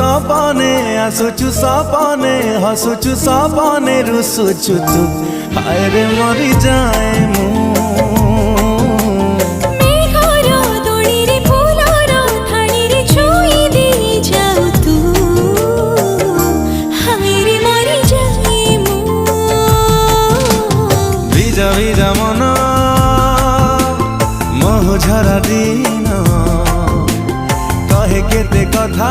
सपने आसुचु सपने हसुचु सपने रुसुचु तू हाय रे मरी जाए मु ভিজা মন মোহ ঝরা দিন কহে কেতে কথা